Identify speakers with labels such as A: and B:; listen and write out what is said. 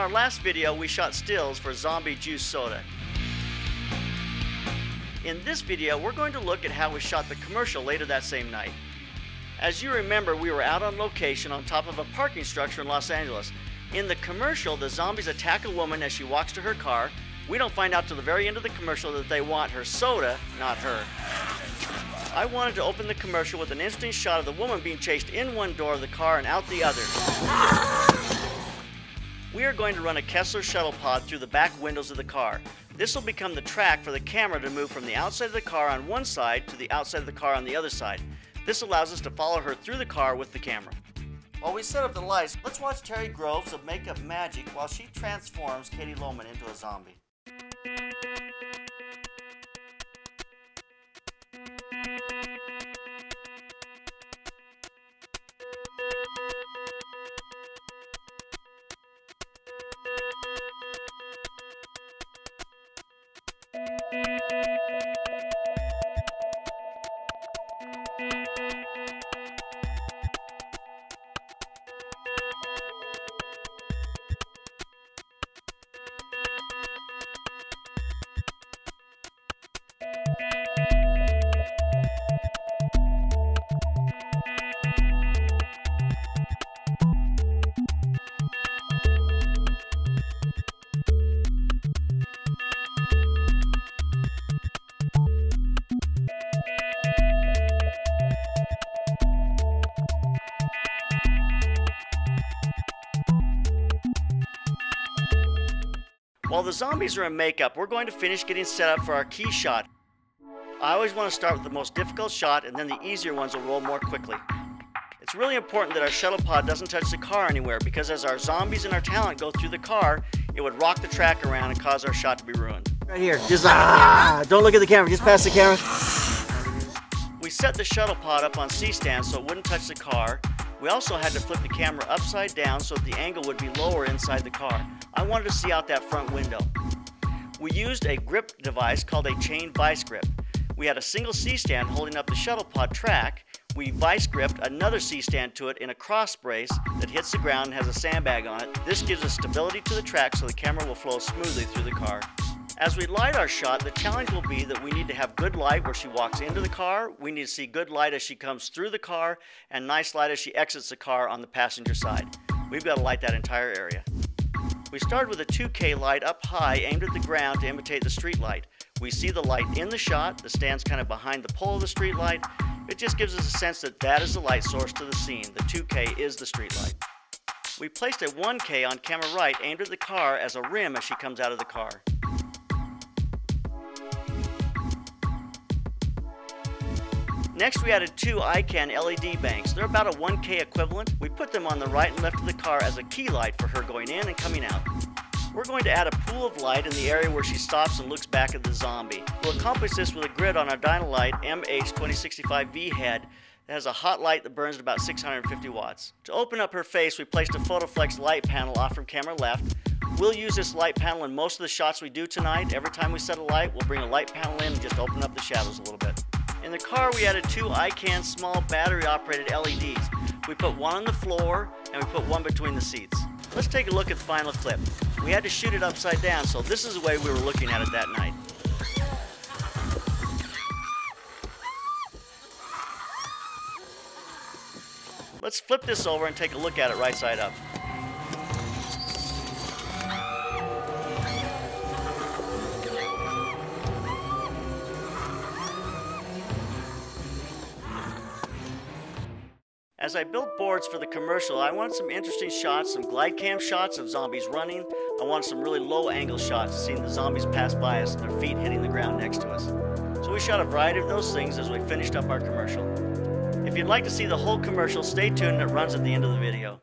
A: our last video, we shot stills for zombie juice soda. In this video, we're going to look at how we shot the commercial later that same night. As you remember, we were out on location on top of a parking structure in Los Angeles. In the commercial, the zombies attack a woman as she walks to her car. We don't find out till the very end of the commercial that they want her soda, not her. I wanted to open the commercial with an interesting shot of the woman being chased in one door of the car and out the other. We are going to run a Kessler shuttle pod through the back windows of the car. This will become the track for the camera to move from the outside of the car on one side to the outside of the car on the other side. This allows us to follow her through the car with the camera. While we set up the lights, let's watch Terry Groves of Makeup Magic while she transforms Katie Lohman into a zombie. While the zombies are in makeup, we're going to finish getting set up for our key shot. I always want to start with the most difficult shot, and then the easier ones will roll more quickly. It's really important that our shuttle pod doesn't touch the car anywhere, because as our zombies and our talent go through the car, it would rock the track around and cause our shot to be ruined. Right here, just don't look at the camera, just pass the camera. We set the shuttle pod up on C-stands so it wouldn't touch the car. We also had to flip the camera upside down so that the angle would be lower inside the car. I wanted to see out that front window. We used a grip device called a chain vice grip. We had a single C-stand holding up the shuttle pod track. We vice gripped another C-stand to it in a cross brace that hits the ground and has a sandbag on it. This gives us stability to the track so the camera will flow smoothly through the car. As we light our shot, the challenge will be that we need to have good light where she walks into the car, we need to see good light as she comes through the car, and nice light as she exits the car on the passenger side. We've got to light that entire area. We started with a 2K light up high aimed at the ground to imitate the street light. We see the light in the shot, the stand's kind of behind the pole of the street light. It just gives us a sense that that is the light source to the scene. The 2K is the street light. We placed a 1K on camera right aimed at the car as a rim as she comes out of the car. Next, we added two ICANN LED banks. They're about a 1K equivalent. We put them on the right and left of the car as a key light for her going in and coming out. We're going to add a pool of light in the area where she stops and looks back at the zombie. We'll accomplish this with a grid on our Dynalite MH2065V head that has a hot light that burns at about 650 watts. To open up her face, we placed a PhotoFlex light panel off from camera left. We'll use this light panel in most of the shots we do tonight. Every time we set a light, we'll bring a light panel in and just open up the shadows a little bit. In the car, we added two ICANN small battery-operated LEDs. We put one on the floor, and we put one between the seats. Let's take a look at the final clip. We had to shoot it upside down, so this is the way we were looking at it that night. Let's flip this over and take a look at it right side up. As I built boards for the commercial, I wanted some interesting shots, some glide cam shots of zombies running. I wanted some really low angle shots, seeing the zombies pass by us and their feet hitting the ground next to us. So we shot a variety of those things as we finished up our commercial. If you'd like to see the whole commercial, stay tuned, it runs at the end of the video.